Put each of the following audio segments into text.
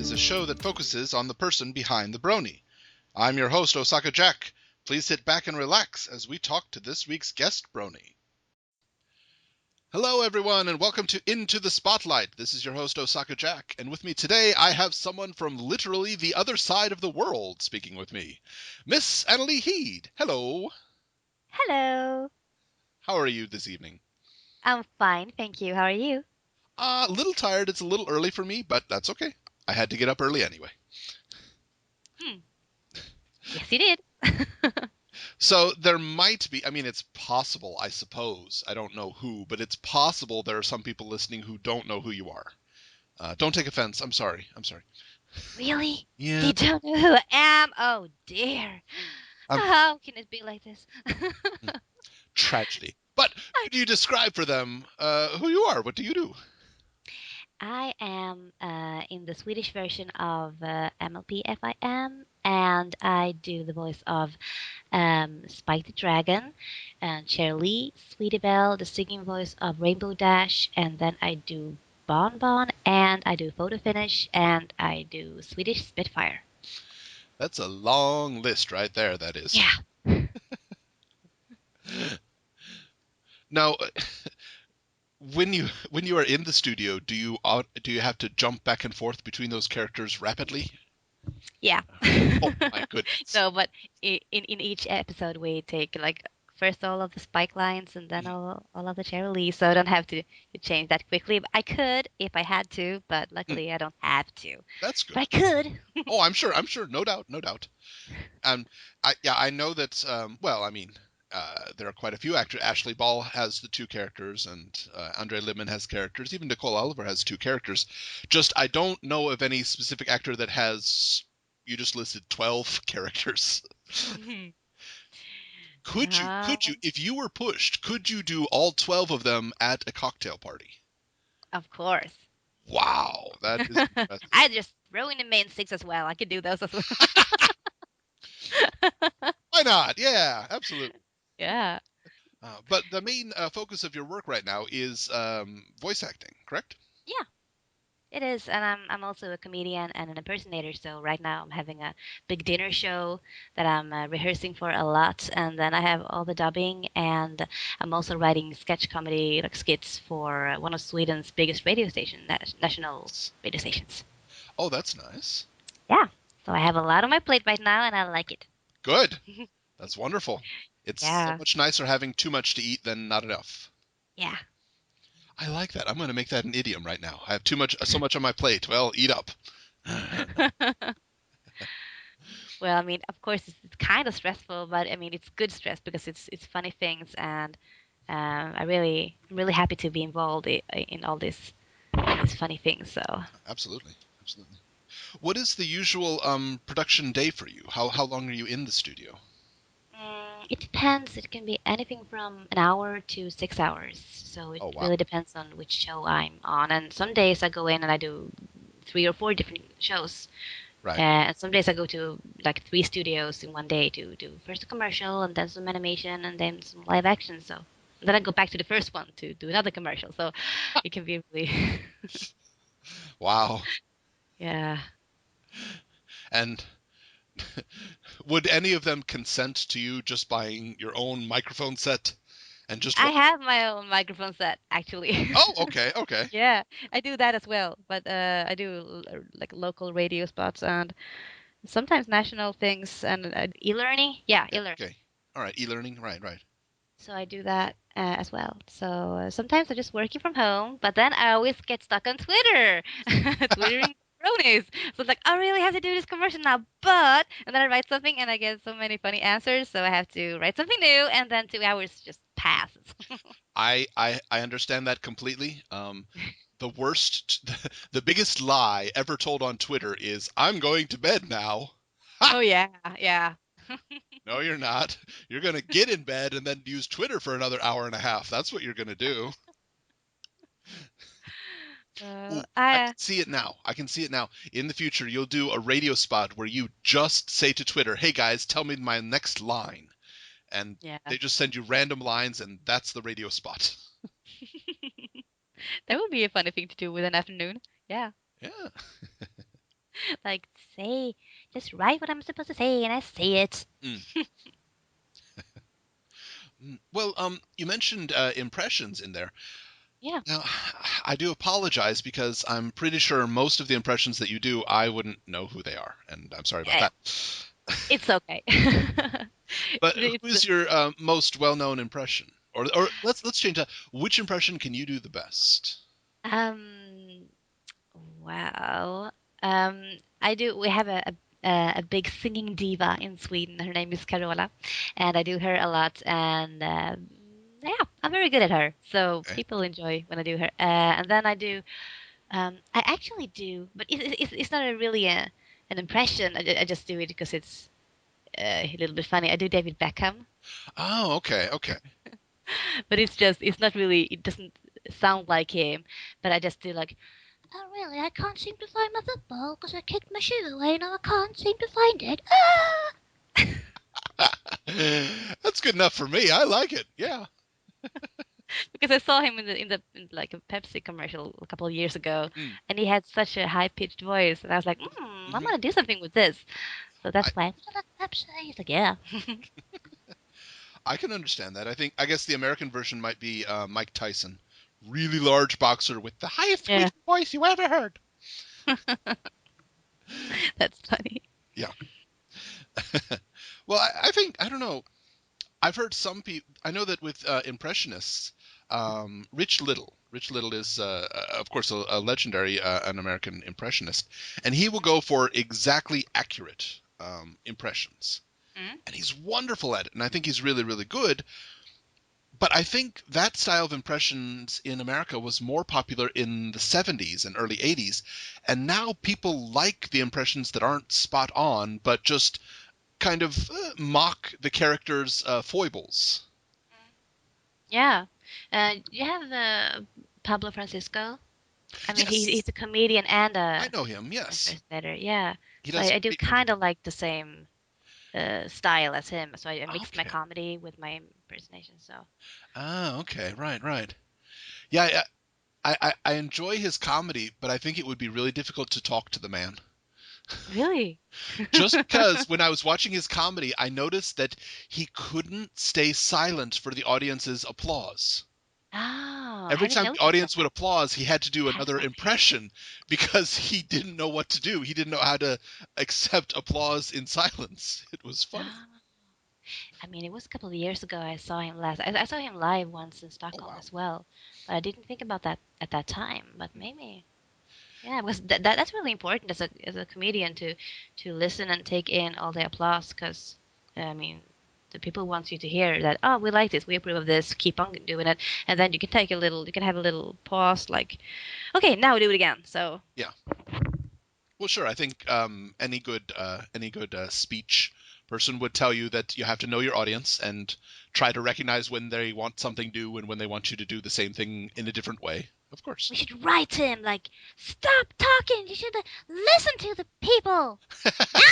is a show that focuses on the person behind the Brony. I'm your host, OsakaJack. Please sit back and relax as we talk to this week's guest, Brony. Hello, everyone, and welcome to Into the Spotlight. This is your host, OsakaJack, and with me today I have someone from literally the other side of the world speaking with me. Miss Anneli Heed. Hello. Hello. How are you this evening? I'm fine, thank you. How are you? A little tired. It's a little early for me, but that's okay. I had to get up early anyway. Yes, you did. So there might be, it's possible, I suppose. I don't know who, but it's possible there are some people listening who don't know who you are. Don't take offense. I'm sorry. Really? Yeah. They don't know who I am? Oh, dear. How can it be like this? Tragedy. But could you describe for them who you are? What do you do? I am in the Swedish version of MLP FIM, and I do the voice of Spike the Dragon, and Cherry, Sweetie Belle, the singing voice of Rainbow Dash, and then I do Bon Bon, and I do Photo Finish, and I do Swedish Spitfire. That's a long list right there, that is. Yeah. Now, when you are in the studio, do you have to jump back and forth between those characters rapidly? Yeah. Oh my goodness. So, but in each episode, we take like first all of the Spike lines and then all of the Cherry, so I don't have to change that quickly. I could if I had to, but luckily I don't have to. That's good. But I could. Oh, I'm sure. No doubt. I know that. There are quite a few actors. Ashley Ball has the two characters, and Andre Libman has characters. Even Nicole Oliver has two characters. Just I don't know of any specific actor that has. You just listed 12 characters. Could you, if you were pushed, could you do all 12 of them at a cocktail party? Of course. Wow, that is impressive. I just throw in the main six as well. I could do those as well. Why not? Yeah, absolutely. Yeah. But the main focus of your work right now is voice acting, correct? Yeah. It is, and I'm also a comedian and an impersonator. So right now I'm having a big dinner show that I'm rehearsing for a lot, and then I have all the dubbing, and I'm also writing sketch comedy like skits for one of Sweden's biggest radio station, national radio stations. Oh, that's nice. Yeah, so I have a lot on my plate right now, and I like it. Good. That's wonderful. It's so Yeah, much nicer having too much to eat than not enough. yeah. I like that. I'm going to make that an idiom right now. I have so much on my plate. Well, eat up. Well, I mean, of course, it's kind of stressful, but I mean, it's good stress because it's funny things, and I'm really happy to be involved in all these funny things. So Absolutely. Absolutely. What is the usual production day for you? How long are you in the studio? it depends. It can be anything from an hour to 6 hours. So it Oh, wow. really depends on which show I'm on. And some days I go in and I do 3 or 4 different shows. Right. And some days I go to like 3 studios in one day to do first a commercial and then some animation and then some live action. So then I go back to the first one to do another commercial. So it can be really, Wow. yeah. And would any of them consent to you just buying your own microphone set and just I have my own microphone set actually. Oh, okay, okay. Yeah, I do that as well. But I do like local radio spots and sometimes national things and e-learning. Yeah, Yeah, e-learning. okay. All right, e-learning, right. So I do that as well. So sometimes I'm just working from home, but then I always get stuck on Twitter, twittering bronies. So it's like I really have to do this commercial now, but and then I write something and I get so many funny answers, so I have to write something new, and then 2 hours just passes. I understand that completely. The worst, the biggest lie ever told on Twitter is, "I'm going to bed now." Ha! Oh yeah, yeah. No, you're not. You're going to get in bed and then use Twitter for another hour and a half. That's what you're going to do. Ooh, I I can see it now. I can see it now. In the future, you'll do a radio spot where you just say to Twitter, "Hey guys, tell me my next line." And yeah. they just send you random lines, and that's the radio spot. That would be a funny thing to do with an afternoon. Yeah. Yeah. like say, just write what I'm supposed to say, and I say it. Mm. Well, you mentioned impressions in there. Yeah. Now, I do apologize because I'm pretty sure most of the impressions that you do, I wouldn't know who they are, and I'm sorry about Eh, that. It's okay. But It's who's your most well-known impression? Or let's change that. Which impression can you do the best? um well, I do. We have a big singing diva in Sweden. Her name is Carola, and I do her a lot. And yeah, I'm very good at her, so Okay. people enjoy when I do her. And then I do. I actually do, but it's not a really an impression. I just do it because it's a little bit funny. I do David Beckham, Oh, okay, okay. but it's not really. It doesn't sound like him. But I just do like, oh, really? I can't seem to find my football because I kicked my shoe away. Now I can't seem to find it. Ah! That's good enough for me. I like it. Yeah. Because I saw him in like a Pepsi commercial a couple of years ago, Mm. and he had such a high pitched voice, and I was like, I'm Hmm. gonna do something with this. So I, that's why. Would you like Pepsi? He's like, yeah. I can understand that. I guess the American version might be Mike Tyson, really large boxer with the highest Yeah, squeaky voice you ever heard. that's funny. Yeah. Well, I think I don't know. I've heard some people. I know that with impressionists, Rich Little is, of course, a legendary an American impressionist, and he will go for exactly accurate impressions, Mm? and he's wonderful at it. And I think he's really, really good. But I think that style of impressions in America was more popular in the 70s and early 80s, and now people like the impressions that aren't spot on, but just kind of mock the character's foibles. Yeah. You have Pablo Francisco. I mean, Yes, he's a comedian and I a know him. Yes, impersonator. Yeah. he So does I do great. kind of like the same style as him. So I mixed my Okay. comedy with my impersonation. So Ah, okay. Right, right. Yeah, I enjoy his comedy, but I think it would be really difficult to talk to the man. really, Just because when I was watching his comedy, I noticed that he couldn't stay silent for the audience's applause. oh, I Every haven't time the noticed audience that. would applause, he had to do That's another not him. impression because he didn't know what to do. He didn't know how to accept applause in silence. It was funny. Ah, I mean, it was a couple of years ago I saw him last. I saw him live once in Oh, Stockholm wow. as well, but I didn't think about that at that time. But maybe, yeah, because that's really important as a comedian to listen and take in all the applause. Because I mean, the people want you to hear that. Oh, we like this. We approve of this. Keep on doing it. And then you can take a little. You can have a little pause. Like, okay, now we do it again. So Yeah. Well, sure. I think any good speech person would tell you that you have to know your audience and try to recognize when they want something new and when they want you to do the same thing in a different way. Of course. we should write him. Like, stop talking. You should listen to the people now.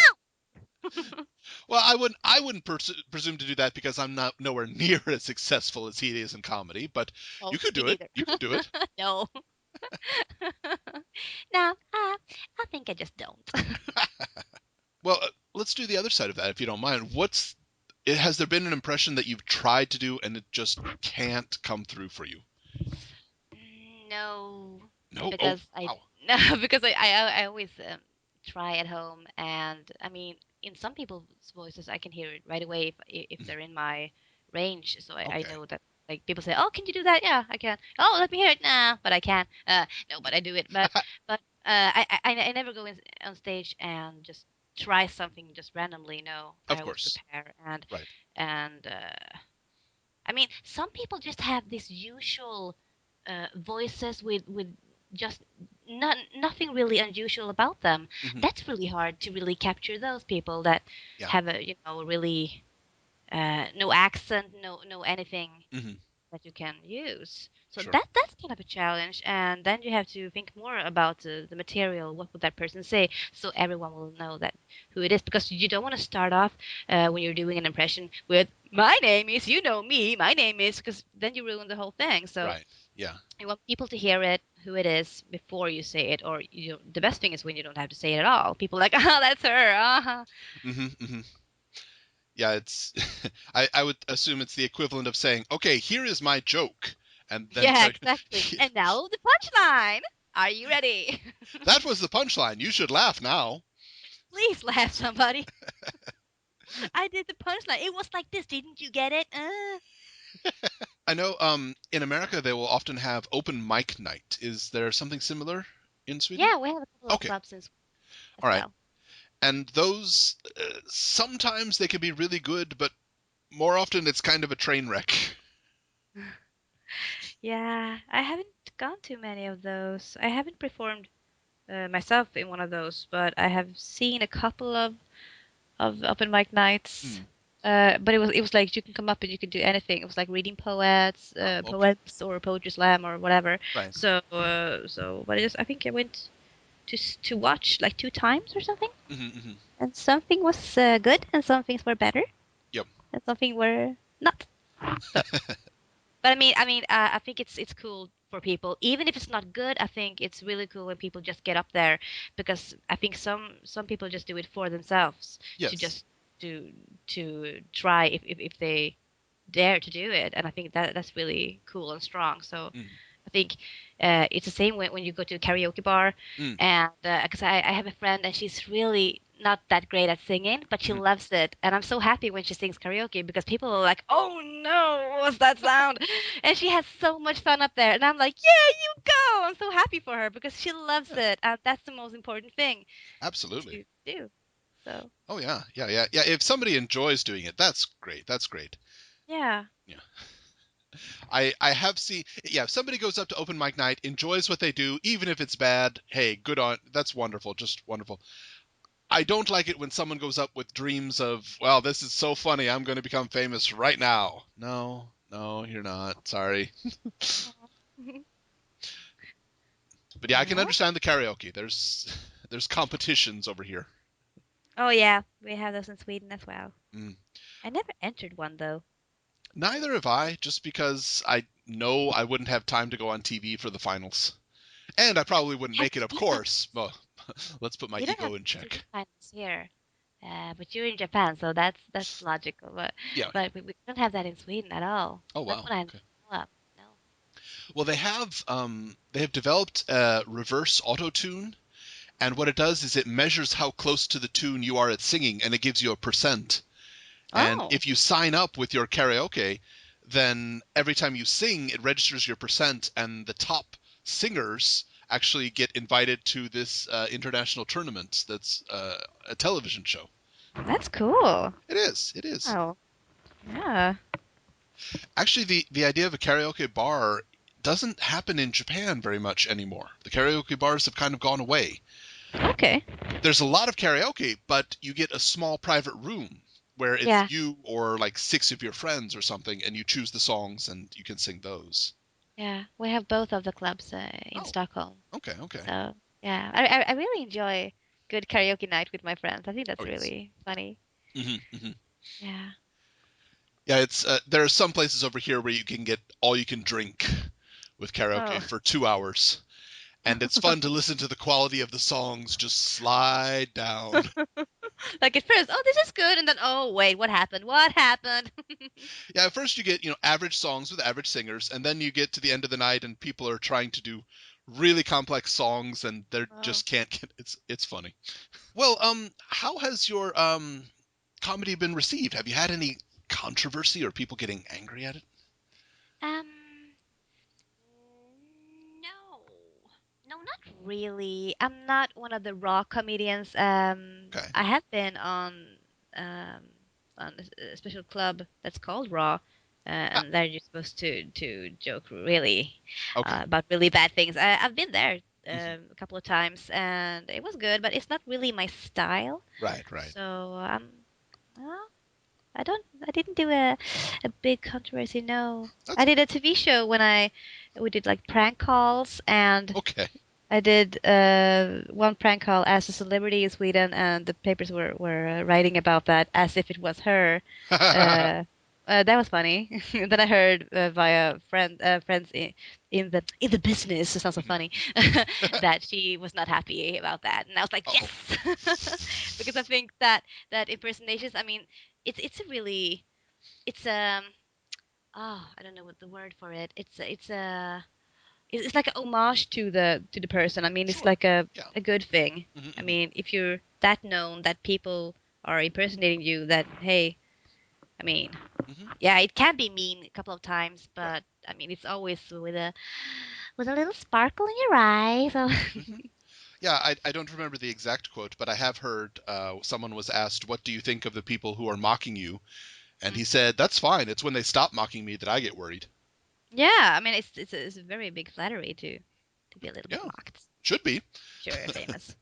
Well, I wouldn't presume to do that because I'm not nowhere near as successful as he is in comedy. But Oh, you could me do it. neither. You could do it. No. No, I think I just don't. Well, let's do the other side of that if you don't mind. Has there been an impression that you've tried to do and it just can't come through for you? No, No. Oh, because I wow. no because I always try at home, and I mean in some people's voices I can hear it right away if they're in my range, so I Okay. know that. Like people say, "Oh, can you do that?" Yeah, I can. Oh, let me hear it. Nah, but I can't. No, but I do it. But I never go on stage and just try something just randomly. No, I Of always course. prepare Right. and I mean, some people just have this usual voices with just nothing really unusual about them. Hmm. That's really hard to really capture those people that Yeah. have a really no accent, no anything Hmm. that you can use. So Sure. that's kind of a challenge, and then you have to think more about the material. What would that person say? So everyone will know that who it is, because you don't want to start off when you're doing an impression with "My name is," you know me. My name is, because then you ruin the whole thing. So Right. Yeah. You want people to hear it, who it is, before you say it. Or the best thing is when you don't have to say it at all. People are like, oh, that's her. Uh-huh. Yeah, it's I would assume it's the equivalent of saying, "Okay, here is my joke," and then Yeah, exactly. And now the punchline. Are you ready? that was the punchline. You should laugh now. Please laugh, somebody. I did the punchline. It was like this. Didn't you get it? I know in America they will often have open mic night. Is there something similar in Sweden? Yeah, we have a couple of Okay. clubs as All right. well. And those sometimes they can be really good, but more often it's kind of a train wreck. Yeah, I haven't gone to many of those. I haven't performed myself in one of those, but I have seen a couple of open mic nights. Hmm. But it was like you can come up and you can do anything. It was like reading Oh, okay. poets or poetry slam or whatever. Right. But I think I went to watch like 2 times or something, Hmm. and something was good and some things were better Yep. and something were not. So, but I think it's cool for people, even if it's not good. I think it's really cool when people just get up there, because I think some people just do it for themselves to Yes. just to to try if they dare to do it, and I think that's really cool and strong. So Mm. I think it's the same when you go to a karaoke bar, Mm. and because I have a friend and she's really not that great at singing, but she Mm. loves it, and I'm so happy when she sings karaoke because people are like, "Oh no, what's that sound?" And she has so much fun up there, and I'm like, "Yeah, you go!" I'm so happy for her because she loves Yeah. it, and that's the most important thing Absolutely. to do. So Oh yeah. Yeah. Yeah. Yeah. If somebody enjoys doing it, that's great. That's great. yeah, Yeah. I have seen, yeah, if somebody goes up to open mic night, enjoys what they do, even if it's bad, hey, good on, that's wonderful, just wonderful. I don't like it when someone goes up with dreams of, well, this is so funny, I'm going to become famous right now. No, no, you're not. Sorry. But yeah, I can well, understand the karaoke. There's competitions over here. oh yeah, we have those in Sweden as well. Mm. I never entered one though. Neither have I, just because I know I wouldn't have time to go on TV for the finals. And I probably wouldn't Have make it, of TV. course. Well, let's put my We don't have ego in TV check. finals here, but you're in Japan, so that's logical. But Yeah. we don't have that in Sweden at all. Oh Not wow. when I know Okay. of. No. Well, they have developed a reverse auto tune, and what it does is it measures how close to the tune you are at singing, and it gives you a percent. And Oh, if you sign up with your karaoke, then every time you sing, it registers your percent, and the top singers actually get invited to this international tournament. That's a television show. that's cool. It is. It is. Oh, yeah. Actually, the idea of a karaoke bar doesn't happen in Japan very much anymore. The karaoke bars have kind of gone away. Okay. There's a lot of karaoke, but you get a small private room where it's Yeah, you or like six of your friends or something, and you choose the songs and you can sing those. yeah. We have both of the clubs in Oh, Stockholm. okay, okay. So yeah, I really enjoy good karaoke night with my friends. I think Oh, that's yes. really funny. Hmm. Yeah. Yeah, it's there are some places over here where you can get all you can drink with karaoke Oh. for 2 hours, and it's fun to listen to the quality of the songs just slide down. Like at first, oh, this is good, and then, oh, wait, what happened? What happened? Yeah, at first you get, average songs with average singers, and then you get to the end of the night and people are trying to do really complex songs and they Oh. just can't get it's funny. Well, how has your comedy been received? Have you had any controversy or people getting angry at it? Um, no. No, not really. I'm not one of the raw comedians. Okay. I have been um on a special club that's called Raw, Ah, and they're just supposed to joke really okay. about really bad things. I've been there Hmm. a couple of times, and it was good, but it's not really my style. Right, right. So well, I didn't do a big controversy. No, That's I did a TV show when we did like prank calls, and okay. I did one prank call as a celebrity in Sweden, and the papers were writing about that as if it was her. Uh, That was funny. Then I heard via friends in the business. It sounds so funny that she was not happy about that, and I was like, Uh-oh. yes, because I think that impersonations. I mean, it's a really it's oh, I don't know what the word for it. It's like a homage to the person. I mean, it's Sure. like Yeah. a good thing. Hmm. I Hmm. mean, if you're that known that people are impersonating you, that hey, I mean, Hmm. yeah, it can be mean a couple of times, Right. but I mean, it's always with a little sparkle in your eye. So Hmm. Yeah, I don't remember the exact quote, but I have heard someone was asked, "What do you think of the people who are mocking you?" And he said, "That's fine. It's when they stop mocking me that I get worried." yeah, I mean, it's a very big flattery to be a little bit Yeah, mocked. should be. Sure, you're famous.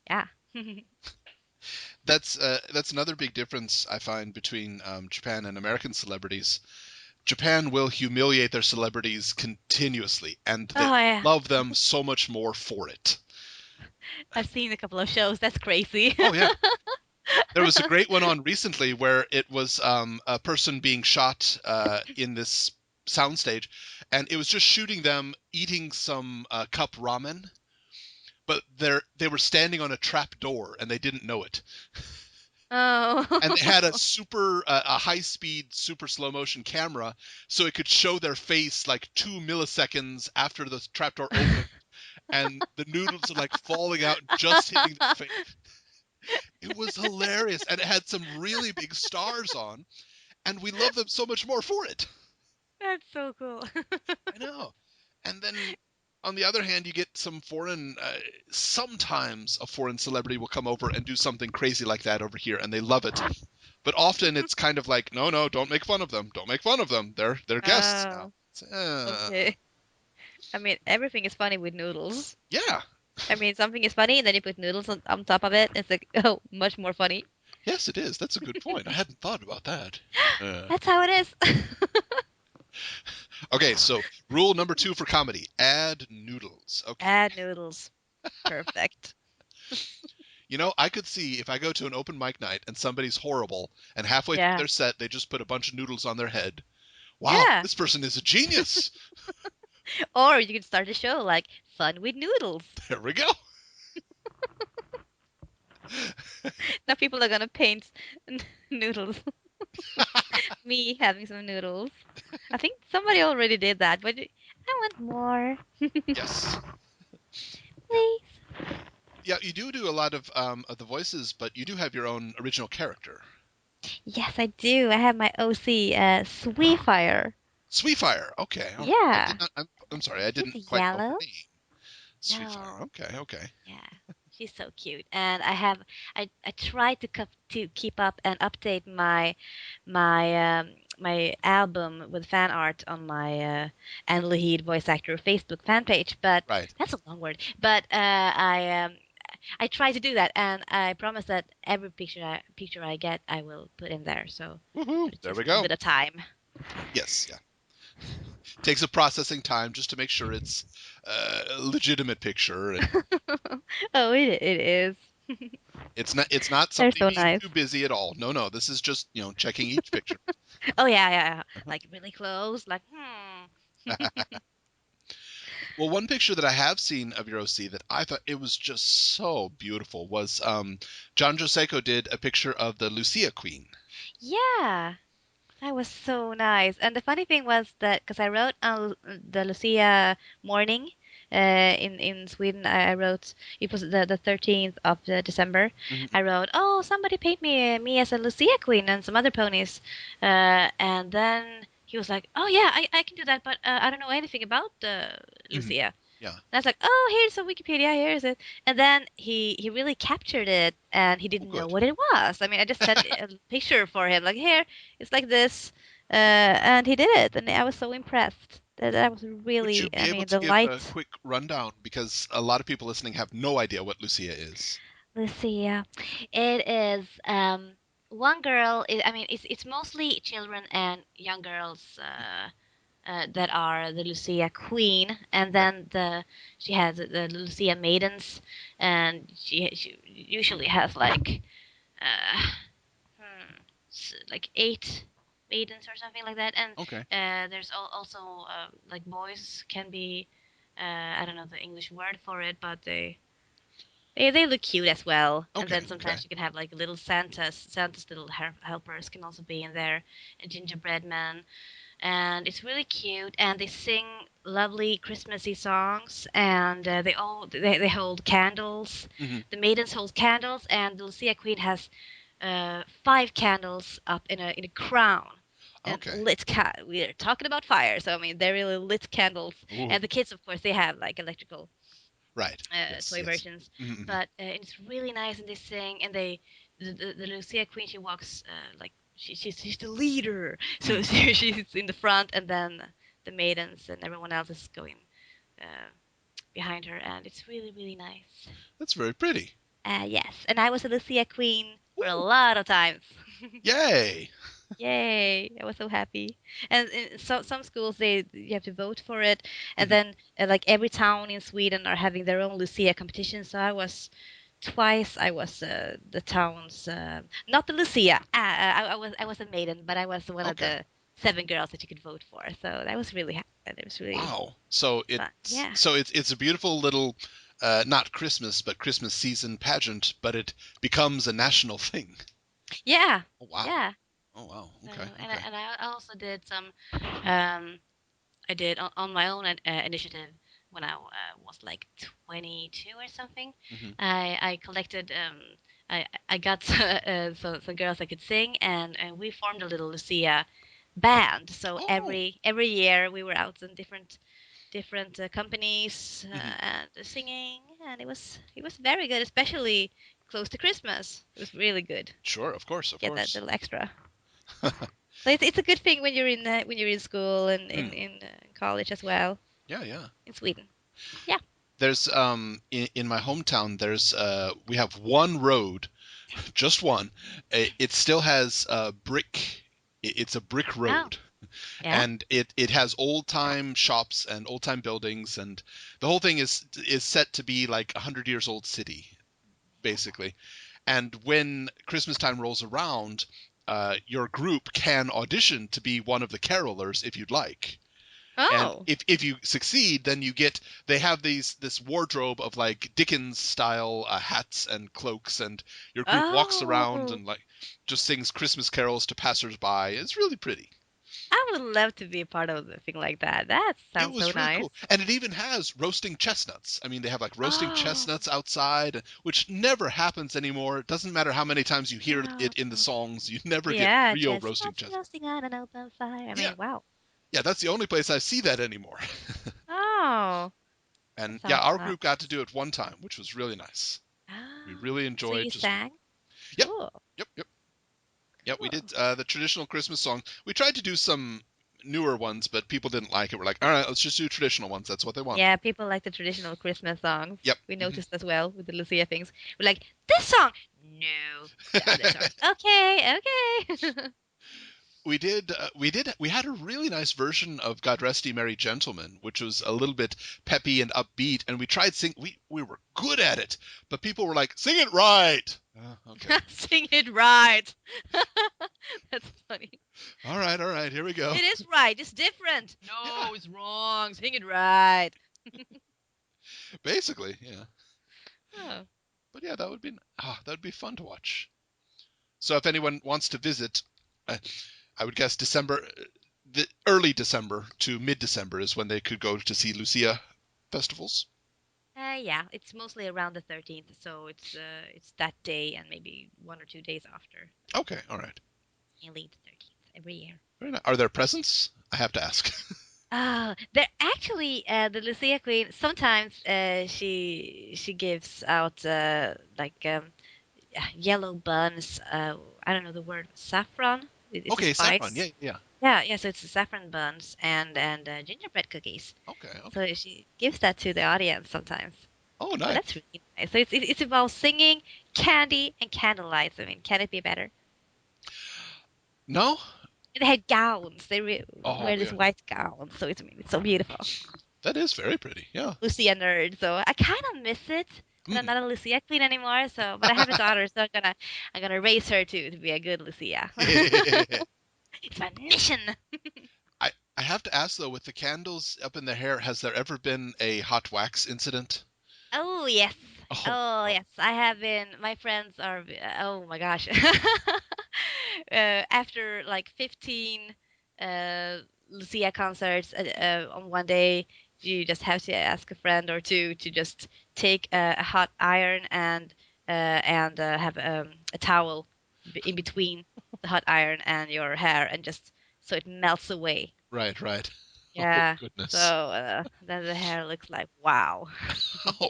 Yeah. That's another big difference I find between Japan and American celebrities. Japan will humiliate their celebrities continuously, and they Oh yeah, love them so much more for it. I've seen a couple of shows. That's crazy. Oh yeah, there was a great one on recently where it was a person being shot in this soundstage, and it was just shooting them eating some cup ramen, but they were standing on a trap door and they didn't know it. And they had a Oh. super a high speed super slow motion camera so it could show their face like 2 milliseconds after the trapdoor opened, and the noodles are like falling out just hitting their face. It was hilarious, and it had some really big stars on, and we love them so much more for it. That's so cool. I know. And then on the other hand, you get some foreign sometimes a foreign celebrity will come over and do something crazy like that over here, and they love it. But often it's kind of like, no, no, don't make fun of them. Don't make fun of them. They're guests now. Oh, It's, okay. I mean, everything is funny with noodles. yeah. I mean, something is funny, and then you put noodles on top of it. It's like, oh, much more funny. Yes, it is. That's a good point. I hadn't thought about that. Uh, That's how it is. okay, so rule number 2 for comedy: add noodles. Okay. Add noodles. Perfect. I could see if I go to an open mic night and somebody's horrible, and halfway through Yeah. their set they just put a bunch of noodles on their head. Wow, Yeah. this person is a genius. Or you could start a show like Fun with Noodles. There we go. Now people are gonna paint noodles. Me having some noodles. I think somebody already did that, but I want more. Yes. Yeah. Please. Yeah, you do a lot of the voices, but you do have your own original character. Yes, I do. I have my OC, Sweetfire. Sweetfire. Okay. All right. I Yeah. did not. I'm sorry. I She's didn't quite know her yellow. name. Sweetfire. No. Okay. Okay. Yeah. She's so cute. And I try to keep up and update my album with fan art on my Anneli Heed voice actor Facebook fan page, but Right. that's a long word. But I try to do that, and I promise that every picture I get, I will put in there. So, Woohoo! but it's There we just give go. it a time. Yes. Yeah. Takes a processing time just to make sure it's a legitimate picture, and Oh, it is. it's not They're somebody so being nice. too busy at all. No, no. This is just checking each picture. Oh yeah, Uh-huh. like really close, like hmm. Well, one picture that I have seen of your OC that I thought it was just so beautiful was John Joseko did a picture of the Lucia Queen. Yeah, that was so nice. And the funny thing was that because I wrote on the Lucia morning in Sweden, I wrote it was the 13th of December. Hmm. I wrote, "Oh, somebody paint me as a Lucia queen and some other ponies," and then he was like, "Oh yeah, I can do that, but I don't know anything about Hmm. Lucia." Yeah. And I was like, "Oh, here's a Wikipedia. Here's it." And then he really captured it, and he Oh, didn't know good. what it was. I mean, I just sent a picture for him, like, "Here, it's like this," and he did it, and I was so impressed. That was Would you really, be I able mean, to the give a light. quick rundown because a lot of people listening have no idea what Lucia is? Lucia, it is one girl. I mean, it's mostly children and young girls. That are the Lucia Queen, and Right. then she has the Lucia Maidens, and she usually has like uh, like eight. maidens or something like that. And Okay. there's also like boys can be, I don't know the English word for it, but they look cute as well. And Okay. then Okay. sometimes you can have like little Santa's little helpers can also be in there, and gingerbread man, and it's really cute. And they sing lovely Christmassy songs, and they hold candles. Hmm. The maidens hold candles, and the Lucia Queen has five candles up in a crown. And Okay. we're talking about fire, so I mean they're really lit candles. Ooh. And the kids, of course, they have like electrical Right. Yes. toy Yes. versions, Hmm. but it's really nice, and they sing, and the Lucia Queen, she walks like she's the leader, so Hmm. she's in the front, and then the maidens and everyone else is going uh, behind her, and it's really really nice. That's very pretty. Yes, and I was a Lucia Queen for a Ooh. lot of times. Yay. Yay! I was so happy. And so some schools they you have to vote for it, and Hmm. then like every town in Sweden are having their own Lucia competition. So I was the town's not the Lucia. I was a maiden, but I was one of Okay. the seven girls that you could vote for. So that was really it was really Wow. So fun. it's Yeah. so it's a beautiful little not Christmas but Christmas season pageant, but it becomes a national thing. Yeah. Oh wow. Yeah. Oh wow. So Okay. Okay. and I also did some um I did on my own initiative when I was like 22 or something. Hmm. I collected. I got some girls that could sing, and we formed a little Lucia band. So Oh. every year we were out in different companies Hmm. and singing, and it was very good, especially close to Christmas. It was really good. Sure. Of course. Of Get that course. little extra. So it's a good thing when you're in school and Mm. in college as well Yeah. Yeah. in Sweden. Yeah. There's in my hometown there's we have one road, just one. It still has brick. It's a brick Oh, road, yeah. and it has old time shops and old time buildings, and the whole thing is set to be like 100 years old city basically. And when Christmas time rolls around, your group can audition to be one of the carolers if you'd like. And Oh. if you succeed, then you get they have this wardrobe of like Dickens style hats and cloaks, and your group walks around Oh. and like just sings Christmas carols to passersby. It's really pretty. I would love to be a part of a thing like that. That It sounds so was really nice. cool, and it even has roasting chestnuts. I mean, they have like roasting Oh. chestnuts outside, which never happens anymore. It doesn't matter how many times you hear No. it in the songs, you never get Yeah, real roasting chestnuts chestnuts. roasting on an open fire. I Yeah, mean, wow. yeah, that's the only place I see that anymore. Oh, that And yeah, sounds our nice. group got to do it one time, which was really nice. We Oh, really so enjoyed you just. sang? Yep, Cool. yep, yep, yep. We Cool. did the traditional Christmas song. We tried to do some newer ones, but people didn't like it. We're like, all right, let's just do traditional ones. That's what they want. Yeah, people like the traditional Christmas songs. Yep. We Hmm. noticed as well with the Lucia things. We're like, this song? No. The other song. Okay, okay. We had a really nice version of God Rest Ye Merry Gentlemen, which was a little bit peppy and upbeat, and we tried sing. We were good at it, but people were like, sing it right. Okay. Sing it right. That's funny. All right, here we go. It is right. It's different. Yeah, No, it's wrong. Sing it right. basically, yeah. Oh. But yeah, that would be fun to watch. So if anyone wants to visit, uh, I would guess December, the early December to mid December is when they could go to see Lucia festivals. Yeah, it's mostly around the 13th, so it's that day and maybe 1 or 2 days after. Okay, all right. Mainly the 13th every year. Very nice. Are there presents? I have to ask. They're actually the Lucia Queen. Sometimes she gives out like yellow buns. I don't know the word saffron. It's a Okay, saffron. Yeah, spice. yeah. Yeah. So it's saffron buns and gingerbread cookies. Okay, okay. So she gives that to the audience sometimes. Oh, So nice. that's really nice. So it's about singing, candy, and candlelight. I mean, can it be better? No? And they had gowns. Oh, wear this yeah. white gown. So I mean, it's so beautiful. That is very pretty. Yeah. Lucia nerd. So I kind of miss it. But I'm Mm. not a Lucia queen anymore. So, but I have a daughter, so I'm gonna raise her to be a good Lucia. It's my mission. I have to ask though, with the candles up in the hair, has there ever been a hot wax incident? Oh yes. Oh Oh no. yes. I have been. My friends are. Oh my gosh. After like 15 uh, Lucia concerts on one day, you just have to ask a friend or two to just take a hot iron and have a towel in between the hot iron and your hair, and just so it melts away. Right, right. Oh Yeah. So goodness. then the hair looks like wow. Oh,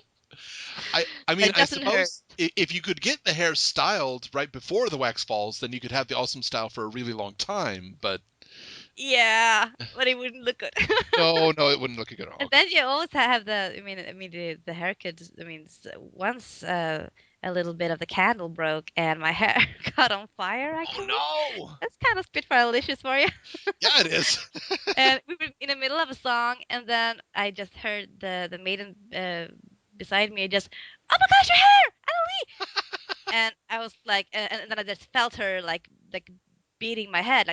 I But mean, it I doesn't hurt. suppose if you could get the hair styled right before the wax falls, then you could have the awesome style for a really long time. But Yeah, but it wouldn't look good. no, no, it wouldn't look good at all. And Okay. then you always have the, I mean the haircut. I mean, once a little bit of the candle broke and my hair caught on fire. Oh Actually, no! that's kind of Spitfire-licious for you. Yeah, it is. And we were in the middle of a song, and then I just heard the maiden beside me just, "Oh my gosh, your hair, Anneli!" And I was like, and then I just felt her like beating my head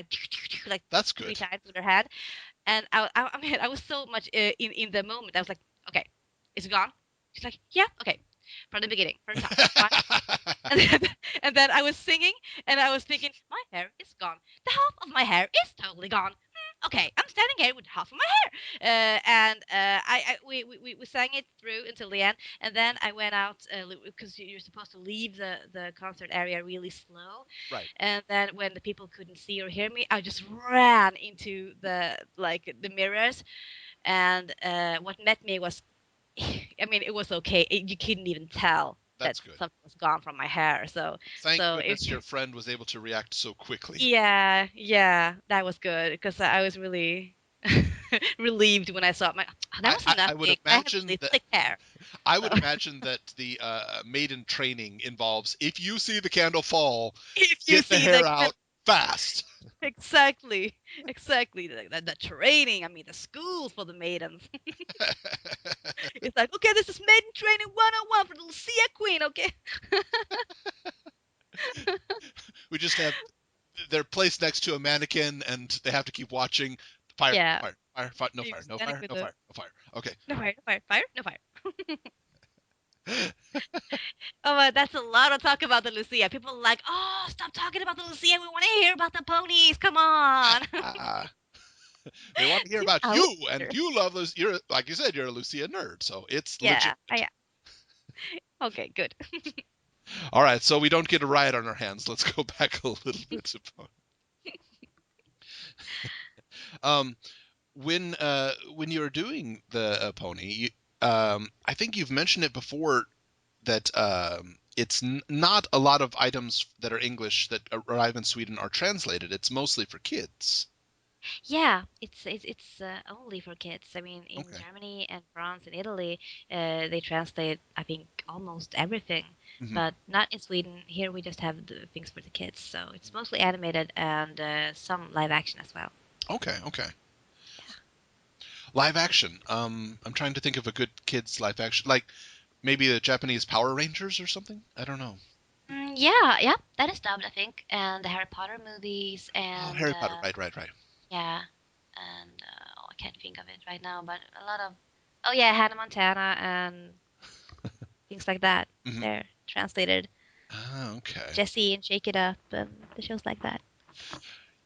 like That's three good. times with her head. And I mean, I was so much in the moment. I was like, okay, is it gone? She's like, yeah, okay, from the beginning, from the top, fine. And then, and then I was singing, and I was thinking, my hair is gone. The half of my hair is totally gone. Okay, I'm standing here with half of my hair. We sang it through until the end, and then I went out because you're supposed to leave the concert area really slow. Right. And then when the people couldn't see or hear me, I just ran into the mirrors, and what met me was, I mean, it was okay. You couldn't even tell that That's good. something was gone from my hair. So, Thank so it, goodness your friend was able to react so quickly. yeah, yeah, that was good because I was really relieved when I saw my. That was I would nothing. I have imagine really that thick hair. I So would imagine that the maiden training involves if you see the candle fall, if you get the see the hair out fast. exactly, exactly the training. I mean, the school for the maidens. It's like, okay, this is maiden training 101 for the Lucia Queen. Okay. We just have they're placed next to a mannequin and they have to keep watching. Fire, Yeah. fire, fire, fire, no You're fire, no standing fire, with no the fire, no fire. Okay. no fire, no fire, fire, no fire. Oh, that's a lot of talk about the Lucia. People are like, oh, stop talking about the Lucia. We want to hear about the ponies. Come on. Ah, they want to hear about I you, and wonder. you love Lucia. You're like you said, you're a Lucia nerd, so it's Yeah. legitimate. Yeah. Okay. Good. All right, so we don't get a riot on our hands. Let's go back a little bit. Um, when you're doing the pony, I think you've mentioned it before that it's not a lot of items that are English that arrive in Sweden are translated. It's mostly for kids. Yeah. It's only for kids. I mean, in Okay. Germany and France and Italy, they translate, I think, almost everything. Hmm. But not in Sweden. Here we just have the things for the kids. So it's mostly animated and some live action as well. Okay. Okay. Yeah. Live action. I'm trying to think of a good kids live action, like maybe the Japanese Power Rangers or something. I don't know. Yeah, yeah, that is dubbed, I think, and the Harry Potter movies, Oh, and Harry Potter. Right. Right. Right. yeah, and oh, I can't think of it right now, but a lot of, oh yeah, Hannah Montana and things like that. Hmm. They're translated. Ah, okay. Jesse and Shake It Up, and the shows like that.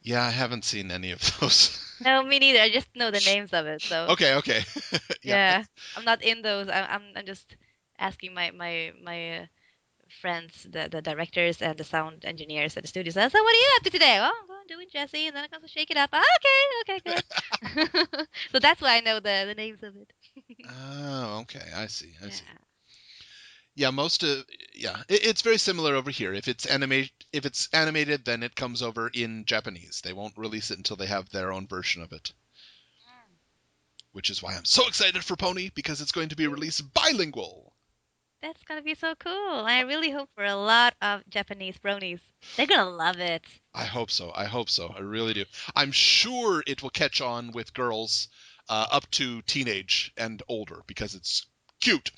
Yeah, I haven't seen any of those. No, me neither. I just know the names of it. So Okay. Okay. Yeah. yeah, That's I'm not in those. I'm just asking my friends, the directors and the sound engineers at the studio. So, what are you up to today? Oh, I'm going doing Jesse, and then I'm going to shake it up. Ah, okay, okay, good. So that's why I know the names of it. Oh, okay. I see. I see. Yeah. Yeah, most of yeah, it's very similar over here. If it's animated, then it comes over in Japanese. They won't release it until they have their own version of it, Mm. which is why I'm so excited for Pony because it's going to be Ooh, released bilingual. that's gonna be so cool. I really hope for a lot of Japanese bronies. They're gonna love it. I hope so. I hope so. I really do. I'm sure it will catch on with girls up to teenage and older because it's cute.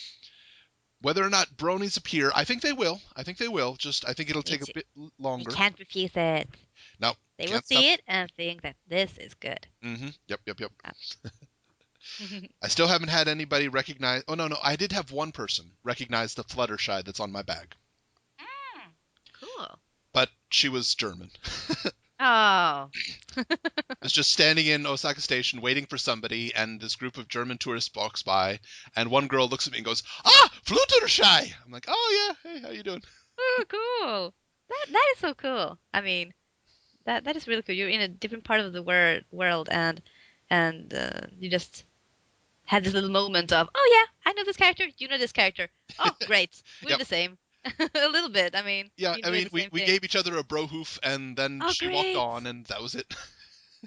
Whether or not bronies appear, I think they will. I think they will. Just I think it'll Me take a too. bit We longer. can't refuse it. No, They will can't stop. see it and think that this is good. Yep, yep, yep. Uh, I still haven't had anybody recognize. Oh, no. I did have one person recognize the Fluttershy that's on my bag, cool. but she was German. Oh. I was just standing in Osaka Station waiting for somebody, and this group of German tourists walks by, and one girl looks at me and goes, "Ah, Fluttershy!" I'm like, "Oh yeah, hey, how you doing?" Oh, cool. That is so cool. I mean, that is really cool. You're in a different part of the world, and you just had this little moment of, oh yeah, I know this character. You know this character. Oh, great. We're Yep. the same. A little bit. I mean, Yeah, we I enjoy mean, the we, same we things. gave each other a bro hoof, and then Oh, she walked great. on, and that was it.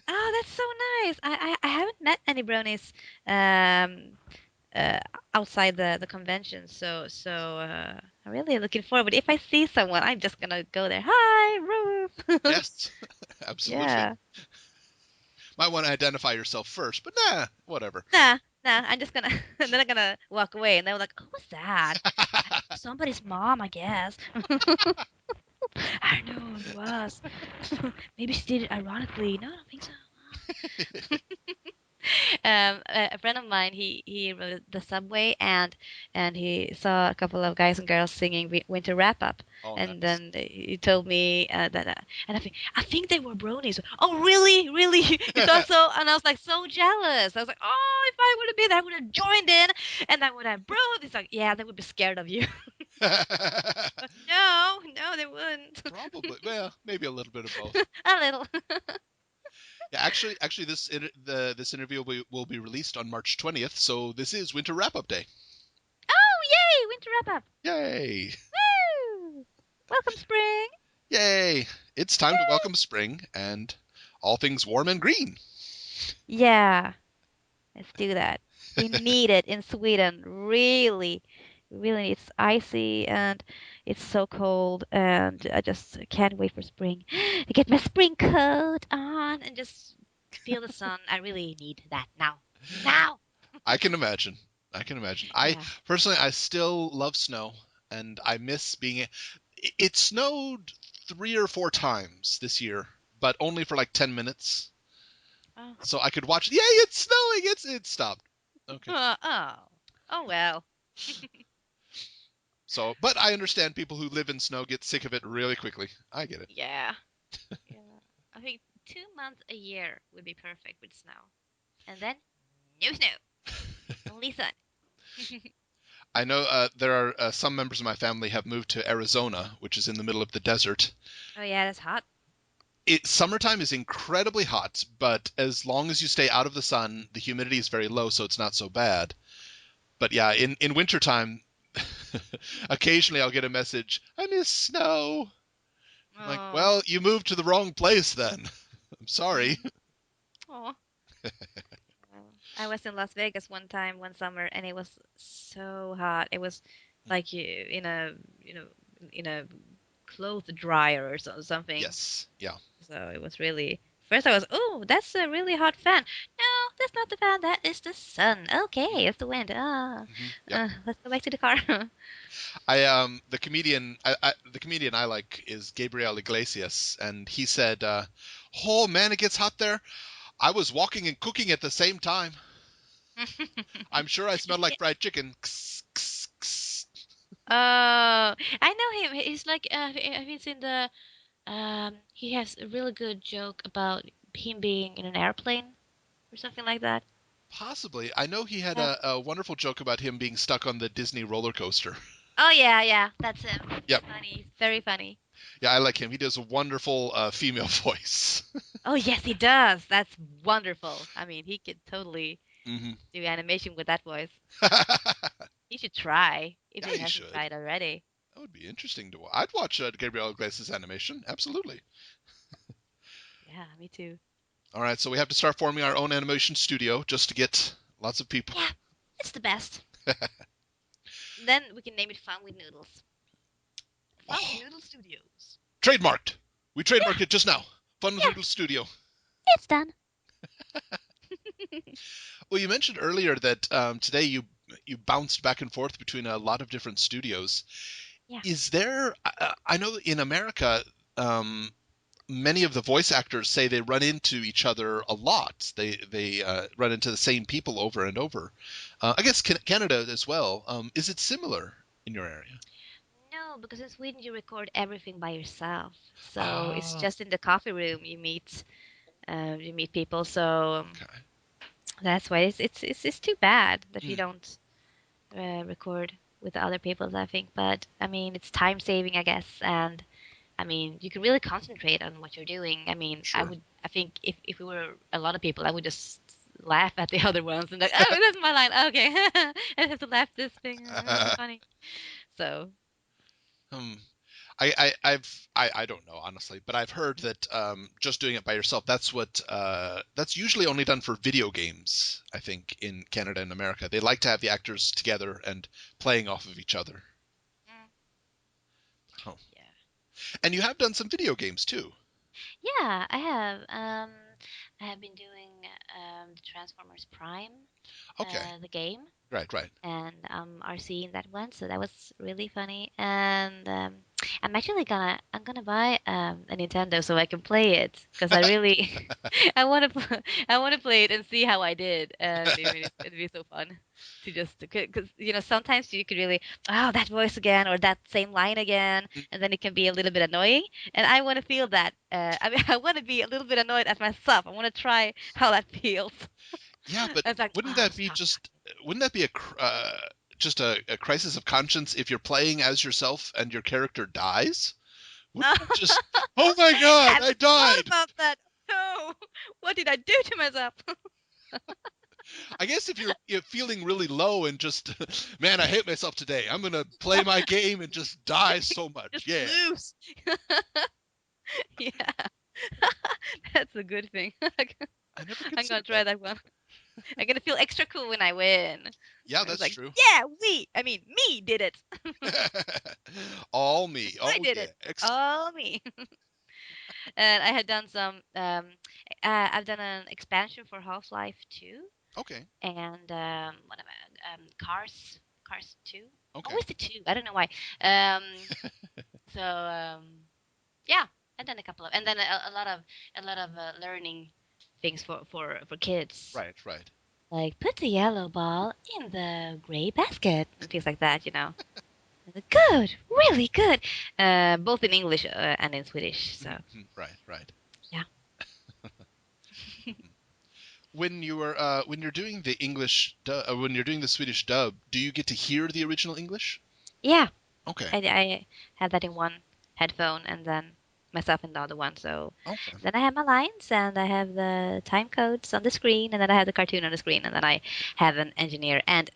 Oh, that's so nice. I haven't met any bronies um uh outside the convention, so I'm really looking forward. If I see someone, I'm just gonna go there. Hi, Ruth. Yes, absolutely. Yeah. Might want to identify yourself first, but nah, whatever. Nah, nah. I'm just gonna and then I'm gonna walk away, and they're like, "Who was that? Somebody's mom, I guess." I don't know who it was. Maybe she did it ironically. No, I don't think so. A friend of mine, he rode the subway and he saw a couple of guys and girls singing Winter Wrap Up, Oh, and nice. then he told me that and I think they were bronies. Oh, really, really? You thought so? And I was like so jealous. I was like, oh, if I would have been, I would have joined in, and I would have bro. He's like, yeah, they would be scared of you. But no, no, they wouldn't. Probably. Well, maybe a little bit of both. A little. Yeah, actually, this interview will be released on March 20th, so this is Winter Wrap Up Day. Oh, yay! Winter Wrap Up. Yay! Woo! Welcome, spring. Yay! It's time to welcome spring and all things warm and green. Yeah, let's do that. We need it in Sweden. Really, really. It's icy and it's so cold, and I just can't wait for spring to get my spring coat on and just feel the sun. I really need that now. Now. I can imagine. I can imagine. I Yeah. personally, I still love snow, and I miss being. It snowed 3 or 4 times this year, but only for like 10 minutes. Oh. So I could watch. Yay! It's snowing. It stopped. Okay. Oh. Oh well. So, but I understand people who live in snow get sick of it really quickly. I get it. Yeah. Yeah. I think 2 months a year would be perfect with snow, and then no snow, only sun. I know there are some members of my family have moved to Arizona, which is in the middle of the desert. Oh yeah, that's hot. Summertime is incredibly hot, but as long as you stay out of the sun, the humidity is very low, so it's not so bad. But yeah, in wintertime, occasionally I'll get a message, I miss snow. I'm like, Oh. well, you moved to the wrong place then. I'm sorry. Oh. I was in Las Vegas one time, one summer, and it was so hot. It was like you in a, you know, in a clothes dryer or something. Yes. Yeah. So it was really. First, I was, oh, that's a really hot fan. No, that's not the fan. That is the sun. Okay, it's the wind. Yep. Let's go back to the car. The comedian I like is Gabriel Iglesias, and he said, "Oh man, it gets hot there. I was walking and cooking at the same time. I'm sure I smelled Yeah. like fried chicken." Kss, kss, kss. I know him. He's like, have you seen the? He has a really good joke about him being in an airplane or something like that. Possibly. I know he had Yeah. a wonderful joke about him being stuck on the Disney roller coaster. Oh yeah, yeah, that's him. He's Yep. funny, very funny. Yeah, I like him. He does a wonderful female voice. Oh yes, he does. That's wonderful. I mean, he could totally hmm do animation with that voice. Yeah, He should try if he he hasn't should. tried already. That would be interesting to watch. I'd watch Gabriel Iglesias animation. Absolutely. Yeah, me too. All right, so we have to start forming our own animation studio just to get lots of people. Yeah, it's the best. Then we can name it Fun with Noodles. Fun with Oh, Noodle Studios. trademarked. We trademarked Yeah, it just now. Fun with yeah, Noodle Studio. it's done. Well, you mentioned earlier that today you bounced back and forth between a lot of different studios. Yeah. Is there? I know in America, many of the voice actors say they run into each other a lot. They run into the same people over and over. I guess Canada as well. Is it similar in your area? No, because in Sweden you record everything by yourself. So it's Ah, just in the coffee room you meet people. So okay. that's why it's too bad that you Mm, don't record with other people, I think. But I mean, it's time saving, I guess, and I mean, you can really concentrate on what you're doing. I mean, sure. I think if we were a lot of people, I would just laugh at the other ones and like, oh, that's my line. Okay, I have to laugh this thing. That's funny. So, Hmm. I don't know honestly, but I've heard that just doing it by yourself, that's usually only done for video games. I think in Canada and America, they like to have the actors together and playing off of each other. mm, Oh. yeah. And you have done some video games too. Yeah, I have. I have been doing the Transformers Prime, Okay. the game, Right, right. and are seeing that one. So that was really funny. And I'm gonna buy a Nintendo so I can play it because I really I want to play it and see how I did. And it'd be so fun to just because sometimes you could really that voice again or that same line again, Mm, and then it can be a little bit annoying. And I want to feel that. I mean, I want to be a little bit annoyed at myself. I want to try how that feels. yeah, but It's like, wouldn't oh, that be stop. just wouldn't that be just a crisis of conscience if you're playing as yourself and your character dies? Wouldn't that just, oh my God, Haven't I thought died. about that. No, what did I do to myself? I guess if you're feeling really low and just, man, I hate myself today. I'm gonna play my game and just die so much. Just Yeah. lose. Yeah, that's a good thing. I never I'm gonna considered try that. that one. I'm gonna feel extra cool when I win. Yeah, It's that's like, true. yeah, me did it. All me. I Oh did yeah. it. All me. And I had done I've done an expansion for Half-Life 2 Okay. and what am I? Cars 2. Okay. Always the 2. I don't know why. Um, so yeah, and then a couple of, and then a lot of learning things for kids, Right. Right. like put the yellow ball in the gray basket and things like that. Good, really good, both in English and in Swedish. So Right. Right. yeah, When you're doing the when you're doing the Swedish dub, do you get to hear the original English? yeah. Okay. I had that in one headphone and then myself in the other one. So Okay. then I have my lines and I have the time codes on the screen and then I have the cartoon on the screen and then I have an engineer and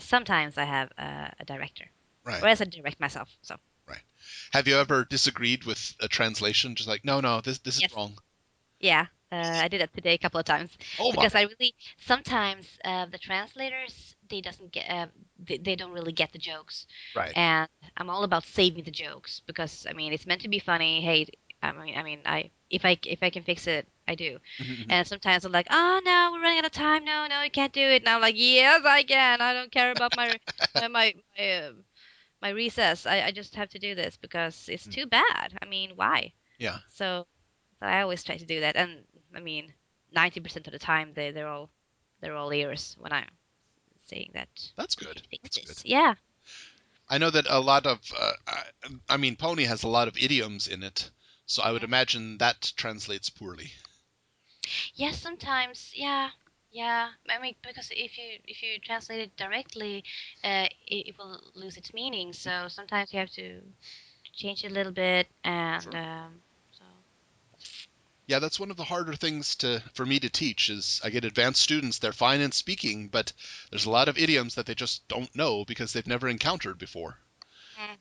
sometimes I have a director. Right. Whereas I direct myself. So Right. Have you ever disagreed with a translation? Just like, no, no, this is yes, wrong. yeah, I did that today a couple of times Oh my. because I really sometimes the translators they don't really get the jokes, Right. and I'm all about saving the jokes because I mean it's meant to be funny. Hey, I if I can fix it, I do. Mhm. And sometimes I'm like, oh no, we're running out of time. No, no, you can't do it. And I'm like, yes, I can. I don't care about my my my, uh, my recess. I just have to do this because it's Mhm. too bad. I mean, why? Yeah, So I always try to do that, and I mean, 90% of the time they're all ears when I'm saying that that's you good. should fix That's good. this. Yeah, I know that a lot of, I mean, Pony has a lot of idioms in it, so I would mm. imagine that translates poorly. Yeah. Sometimes, yeah, yeah. I mean, because if you translate it directly, it will lose its meaning. So sometimes you have to change it a little bit, and Sure. so Yeah, that's one of the harder things for me to teach is I get advanced students, they're fine in speaking, but there's a lot of idioms that they just don't know because they've never encountered before. mm,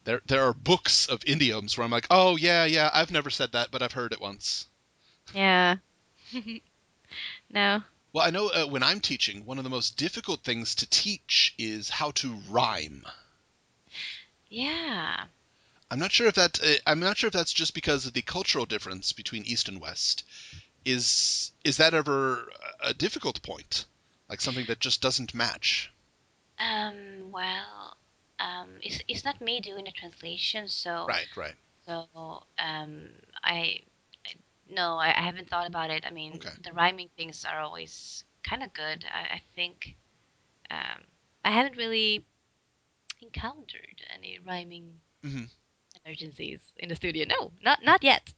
There are books of idioms where I'm like, "Oh, yeah, yeah, I've never said that, but I've heard it once." yeah. No. Well, I know when I'm teaching, one of the most difficult things to teach is how to rhyme. Yeah. I'm not sure if that's just because of the cultural difference between East and West. Is that ever a difficult point? Like something that just doesn't match? Well, it's not me doing the translation, so Right, right. so I. No, I haven't thought about it. I mean, Okay. the rhyming things are always kind of good. I think um, I haven't really encountered any rhyming Hmm. emergencies in the studio. No, not yet.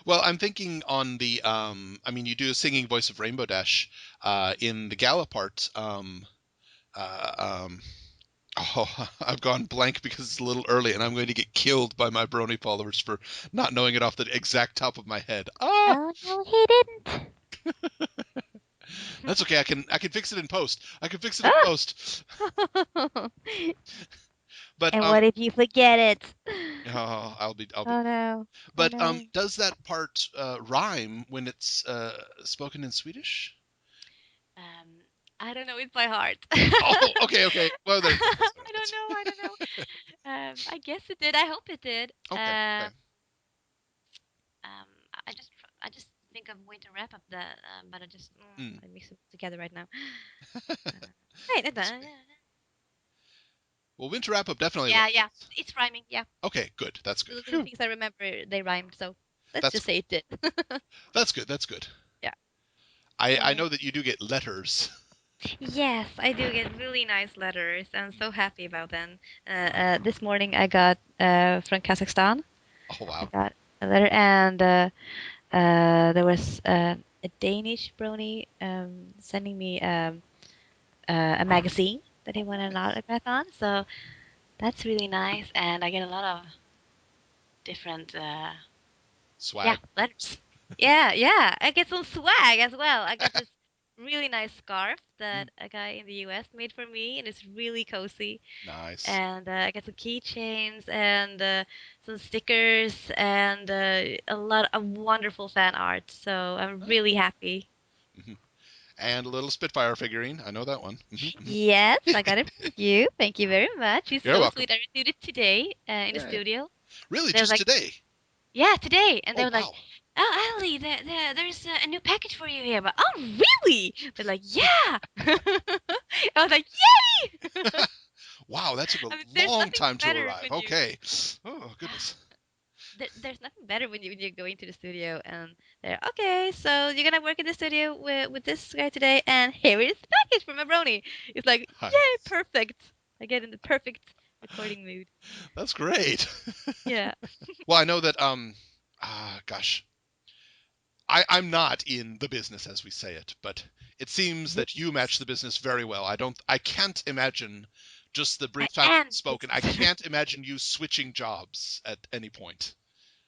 Well, I'm thinking on the I mean, you do a singing voice of Rainbow Dash in the gala part. Uh, um, oh, I've gone blank because it's a little early, and I'm going to get killed by my Brony followers for not knowing it off the exact top of my head. Ah, Oh no, he didn't. that's okay. I can fix it in post. I can fix it in Ah! post. But And what if you forget it? oh, I'll be. Oh no. Oh But no. does that part rhyme when it's spoken in Swedish? Um, I don't know it by heart. Oh, okay, okay. Well, there's no I don't consequence. know. I don't know. I guess it did. I hope it did. Okay, okay. Um, I just think I'm going to wrap up the, but Mm, I mix them together right now. Wait, that's okay. Well, Winter Wrap Up definitely yeah, was. yeah, it's rhyming. Yeah, Okay, good. That's the good. little Phew. things I remember they rhymed. So let's That's just say it did. that's good. That's good. Yeah. I So know that you do get letters. yes, I do get really nice letters. I'm so happy about them. This morning I got from Kazakhstan. Oh I wow. got a letter, and there was a Danish brony sending me a magazine that he Oh, wanted an nice. autograph on. So that's really nice, and I get a lot of different yeah Swag. letters. Yeah, yeah. I get some swag as well. I got this really nice scarf Mm, that a guy in the US made for me, and it's really cozy. nice. And I got some keychains and some stickers and a lot of wonderful fan art. So I'm Oh, really happy. mhm. And a little Spitfire figurine. I know that one. Yes, I got it from you. Thank you very much. You're You're so welcome. sweet. I received it today in the Yeah. studio. Really, They were just like, today? yeah, today. And they Oh were like, wow. oh, Analie, there's a new package for you here. But, oh, really? They're like, yeah. I was like, yay! Wow, that took a I mean, there's long nothing time to better arrive. when Okay. Oh goodness. there's nothing better when you go into the studio and they're okay. So you're gonna work in the studio with this guy today, and here is the package from a brony. It's like, yay, Nice. perfect. I get in the perfect recording mood. That's great. Yeah. Well, I know that gosh, I'm not in the business as we say it, but it seems that you match the business very well. I can't imagine just the I brief time am we've spoken. I business. can't imagine you switching jobs at any point.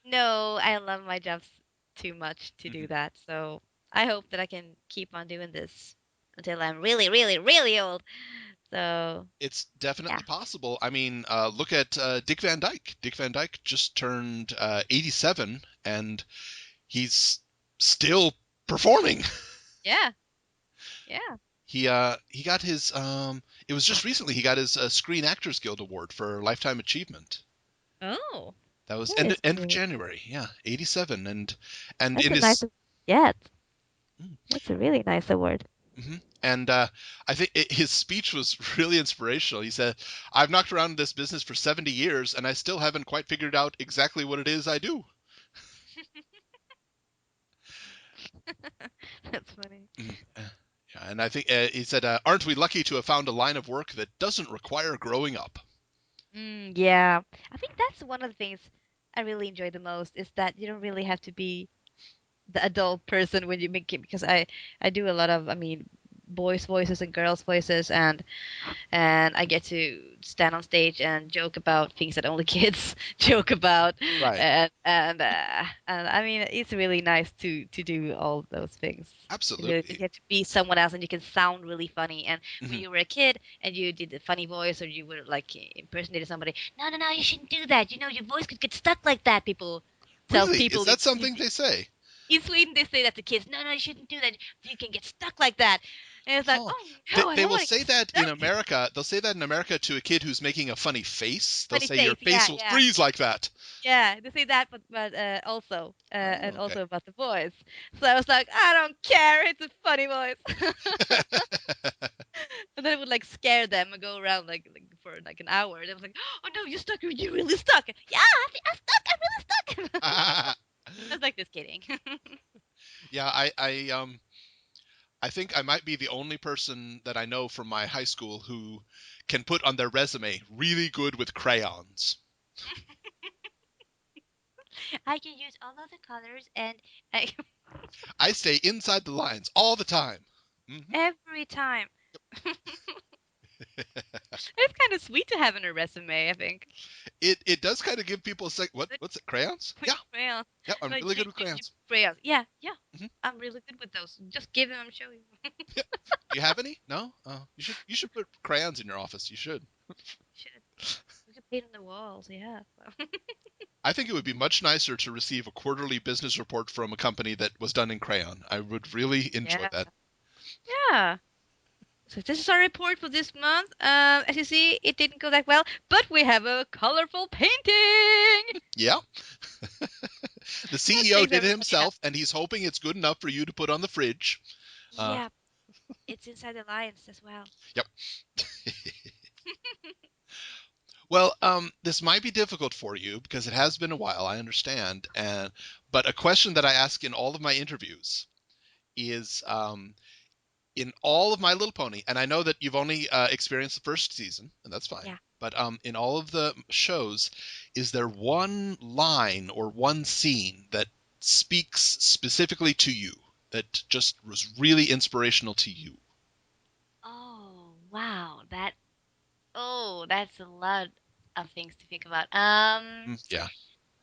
No, I love my jobs too much to do Mhm. that. So I hope that I can keep on doing this until I'm really, really, really old. So It's yeah. definitely possible. I mean, look at Dick Van Dyke. Dick Van Dyke just turned 87, and he's still performing. Yeah. Yeah. He got his it was just recently he got his Screen Actors Guild Award for lifetime achievement. Oh, That was that is end of really January. Yeah, 87, and that's in a nice his yeah. mm, That's a really nice award. mhm. And I think his speech was really inspirational. He said, "I've knocked around this business for 70 years, and I still haven't quite figured out exactly what it is I do." That's funny. Mhm. Yeah, and I think he said, "Aren't we lucky to have found a line of work that doesn't require growing up?" Yeah, I think that's one of the things I really enjoy the most is that you don't really have to be the adult person when you make it because I do a lot of boys voices and girls voices and I get to stand on stage and joke about things that only kids joke about, Right. and I mean it's really nice to do all those things. To Absolutely. get to be someone else and you can sound really funny. And when Hmm. you were a kid and you did the funny voice or you were like impersonated somebody, no, no, no, you shouldn't do that. You know, your voice could get stuck like that. People tells Really? Is people that something they say? in Sweden they say that to kids. No, no, you shouldn't do that. You can get stuck like that. And it's like, Oh, oh no, I they don't will want to say get that in stuck. America. They'll say that in America to a kid who's making a funny face. They'll Funny say your face. face Yeah, will yeah. freeze like that. Yeah, they say that, but also Oh, and okay. also about the voice. So I was like, I don't care. It's a funny voice. And then it would like scare them and go around like for like an hour. And I was like, oh no, you're stuck. You really stuck. Yeah, I'm stuck. I'm really stuck. I was Just kidding. Yeah, I think I might be the only person that I know from my high school who can put on their resume really good with crayons. I can use all of the colors and I, I stay inside the lines all the time. every time. It's kind of sweet to have in a resume, I think. It does kind of give people a sec. Like, What's it? Crayons? with Yeah, crayons. yeah. I'm Like really good with you crayons. crayons. Yeah, yeah. Hmm. I'm really good with those. Just give them, I'm showing you. Yeah. Do you have any? No. You should put crayons in your office. You should. Should. We could paint on the walls, yeah. I think it would be much nicer to receive a quarterly business report from a company that was done in crayon. I would really enjoy Yeah. that. Yeah. So this is our report for this month. As you see, it didn't go that well, but we have a colorful painting. Yeah. The That CEO makes did it everybody happy. himself, and he's hoping it's good enough for you to put on the fridge. Uh, Yeah, it's inside the lines as well. yep. Well, this might be difficult for you because it has been a while. I understand, but a question that I ask in all of my interviews is, in all of My Little Pony, and I know that you've only experienced the first season, and that's fine. Yeah. But in all of the shows, is there one line or one scene that speaks specifically to you that just was really inspirational to you? Oh, wow. That's a lot of things to think about. Yeah,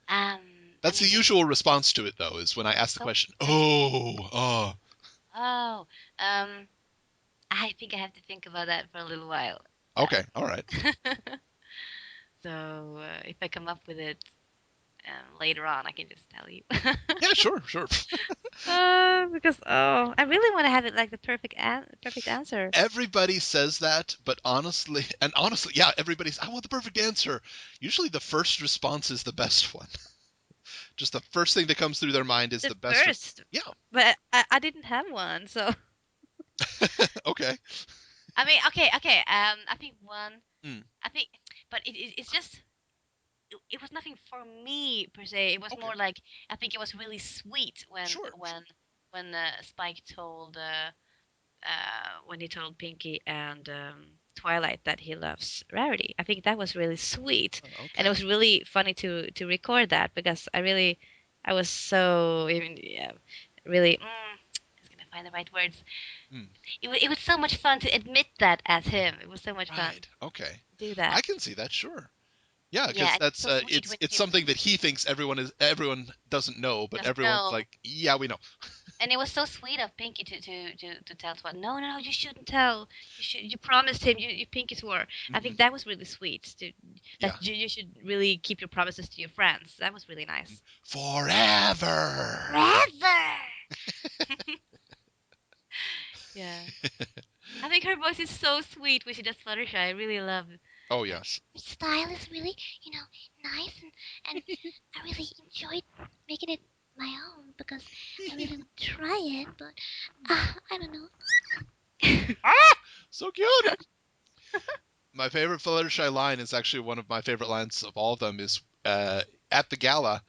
I that's the mean, there's usual response to it, though, is when I ask the so question, many. "Oh, oh, Oh, um, I think I have to think about that for a little while. okay, all right, So if I come up with it later on, I can just tell you. yeah, sure, sure." Because I really want to have it like the perfect answer. Everybody says that, but honestly, yeah, everybody's, I want the perfect answer. Usually the first response is the best one. Just the first thing that comes through their mind is The the best. first, Yeah. but I didn't have one, so Okay. I mean, okay. I think one. Mm, I think, but it's just it was nothing for me per se. It was okay. more like I think it was really sweet Sure. Sure. when Spike told when he told Pinky and Twilight that he loves Rarity. I think that was really sweet, and it Okay. was really funny to record that because I was so even yeah, really. I was gonna find the right words. Mm, It was so much fun to admit that as him. It was so much fun right. Okay. to do that. I can see that. Sure. Yeah, Yeah, because and it's that's so sweet it's when it's he something that he thinks everyone doesn't know, but doesn't everyone's know. like, yeah, we know. And it was so sweet of Pinky to tell Twilight, no, you shouldn't tell. You promised him. You Pinky swore. I Hmm. think that was really sweet. Yeah. That you should really keep your promises to your friends. That was really nice. Forever. Forever. Yeah. I think her voice is so sweet when she does Fluttershy. I really love it. Oh yes. Her style is really, nice and I really enjoyed making it my own because I really want to try it, but I don't know. Ah, so cute. My favorite Fluttershy line is actually one of my favorite lines of all of them. Is at the gala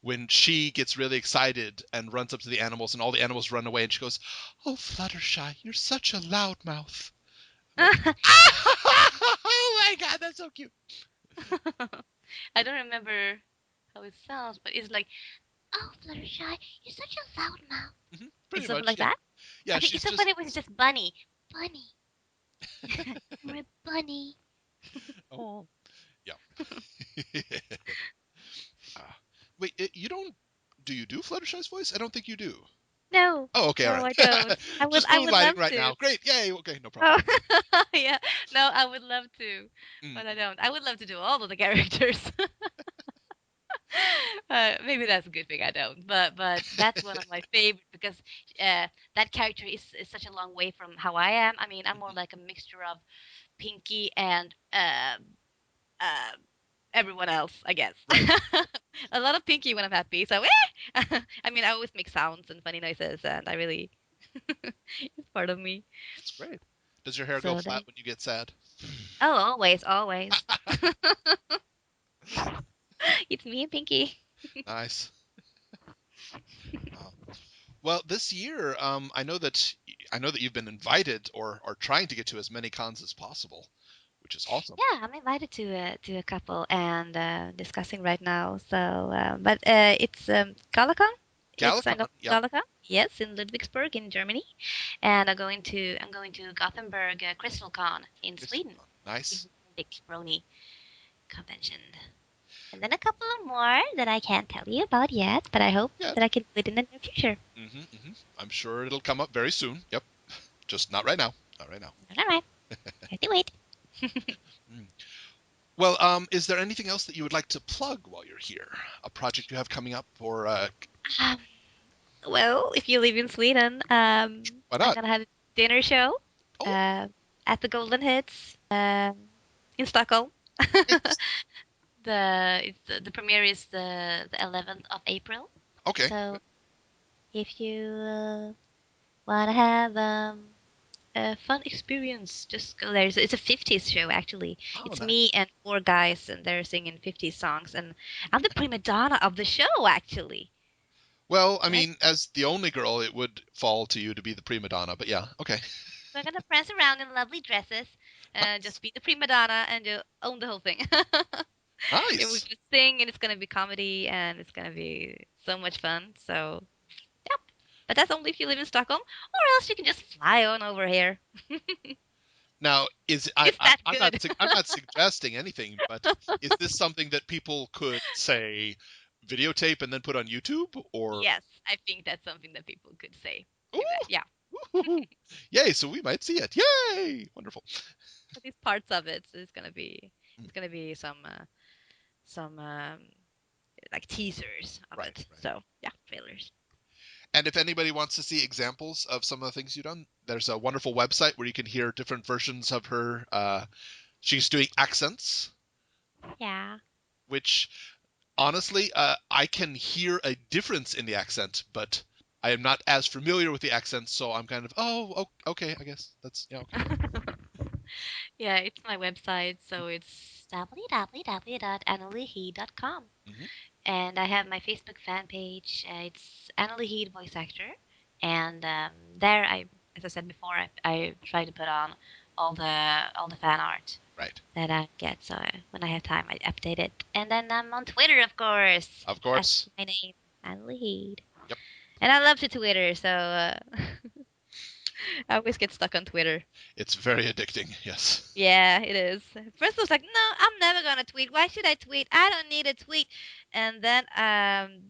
when she gets really excited and runs up to the animals, and all the animals run away, and she goes, "Oh, Fluttershy, you're such a loudmouth." I'm like, oh my god, that's so cute. I don't remember how it sounds, but it's like, "Oh, Fluttershy, you're such a loud mouth." It's Pretty something much, like yeah, that. yeah. I think She's it's so just, funny when it's just Bunny. Bunny. You're a bunny. oh, yeah. Ah. Wait, you don't? Do you do Fluttershy's voice? I don't think you do. No, Oh, okay, all no, right. I don't. Just I would moonlighting love right to. now. Great, yay. Okay, no problem. Oh, yeah. No, I would love to, Mm, but I don't. I would love to do all of the characters. Maybe that's a good thing I don't. But that's one of my favorite because that character is such a long way from how I am. I mean, I'm more mhm. like a mixture of Pinky and uh, everyone else, I guess. Right. A lot of Pinky when I'm happy. So, I mean, I always make sounds and funny noises, and I really it's part of me. That's great. Does your hair go So that flat when you get sad? oh, always, always. It's me and Pinky. Nice. Well, this year, I know that you've been invited or are trying to get to as many cons as possible, which is awesome. Yeah, I'm invited to a couple and discussing right now. So, but it's GalaCon. I'm going GalaCon, to yep. GalaCon. Yes, in Ludwigsburg in Germany, and I'm going to Gothenburg CrystalCon in It's Sweden. nice. In Big Brony convention. And then a couple of more that I can't tell you about yet, but I hope Yeah. that I can do it in the near future. I'm sure it'll come up very soon. Yep. Just not right now. Not right now. All right, have to wait. Mm. Well, is there anything else that you would like to plug while you're here? A project you have coming up, or Um, well, if you live in Sweden, why I'm not? gonna have a dinner show Oh, uh, at the Golden Hits in Stockholm. nice. The premiere is the 11th of April. Okay. So if you wanna have a fun experience, just go there. It's a 50s show actually. Oh, It's nice. me and four guys, and they're singing 50s songs, and I'm the prima donna of the show actually. Well, I So I mean, as the only girl, it would fall to you to be the prima donna, but yeah, okay. So I'm gonna prance around in lovely dresses, Nice. just be the prima donna and own the whole thing. And we're Nice. gonna sing, and it's gonna be comedy, and it's gonna be so much fun. So, yep. But that's only if you live in Stockholm, or else you can just fly on over here. Now, It's that good. I'm not suggesting anything, but is this something that people could say videotape and then put on YouTube, or Yes, I think that's something that people could say. ooh, Yeah, woo-hoo-hoo. Yay, so we might see it. Yay! Wonderful. but these parts of it is gonna be Mm, it's gonna be some like teasers of right, it. right. So yeah, trailers. And if anybody wants to see examples of some of the things you've done, there's a wonderful website where you can hear different versions of her. She's doing accents, Yeah. which honestly, I can hear a difference in the accent, but I am not as familiar with the accent, so I'm kind of, okay, I guess that's, yeah, okay. Yeah, it's my website, so it's www.annelieheed.com. Hmm. And I have my Facebook fan page. It's Anneli Heed voice actor, and there as I said before, I try to put on all the fan art Right. that I get. So when I have time, I update it. And then I'm on Twitter, of course, Of as course. my name, Anneli Heed. Yep. And I love to Twitter, so I always get stuck on Twitter. It's very addicting. Yes. Yeah, it is. First I was like, no, I'm never gonna tweet. Why should I tweet? I don't need a tweet. And then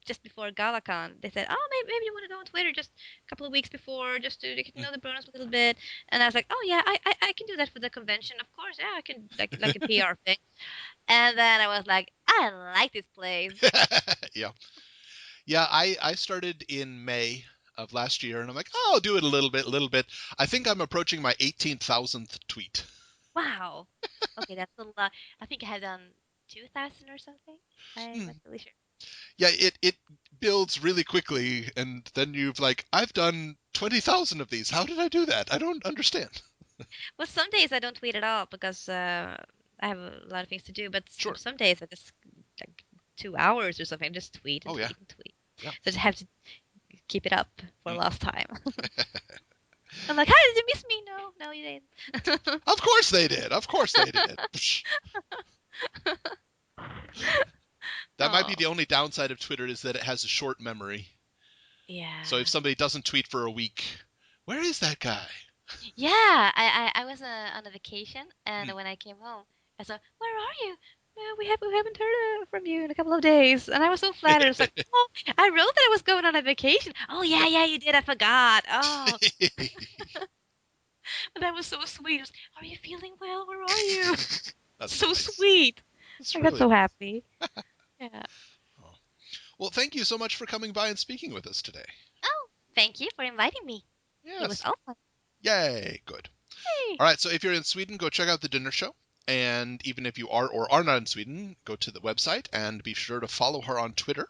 just before GalaCon, they said, oh, maybe you want to go on Twitter just a couple of weeks before, just to get to Mm. know the Bronos a little bit. And I was like, oh yeah, I can do that for the convention, of course. Yeah, I can like a PR thing. And then I was like, I like this place. Yeah. Yeah, I started in May of last year, and I'm like, oh, I'll do it a little bit. I think I'm approaching my 18,000th tweet. Wow. Okay, that's a lot. I think I had done 2,000 or something. I'm Hmm. not really sure. Yeah, it builds really quickly, and then you've like, I've done 20,000 of these. How did I do that? I don't understand. Well, some days I don't tweet at all because I have a lot of things to do. But Sure. some days I just like 2 hours or something, just tweet and Oh yeah, tweet and tweet. yeah. So I just have to keep it up for Hmm. last time. I'm like, how did you miss me? No, no, you didn't. Of course they did. Of course they did. Psh. That might be Oh, the only downside of Twitter is that it has a short memory. So if yeah. somebody doesn't tweet for a week, where is that guy? Yeah, I was on a vacation, and Hmm. when I came home, I said, "Where are you? We haven't heard from you in a couple of days." And I was so flattered. I was like, "Oh, I wrote that I was going on a vacation." Oh Yeah. yeah, you did. I forgot. Oh, and that was so sweet. It was, are you feeling well? Where are you? That's So nice. sweet. That's I got really so nice. happy. Yeah. Oh. Well, thank you so much for coming by and speaking with us today. Oh, thank you for inviting me. It was Yes. awesome. Yay. Good. Hey. All right. So if you're in Sweden, go check out the dinner show. And even if you are or are not in Sweden, go to the website and be sure to follow her on Twitter.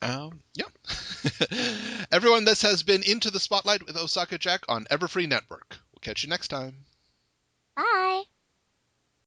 Yeah. Everyone, this has been Into the Spotlight with OsakaJack on Everfree Network. We'll catch you next time. Bye.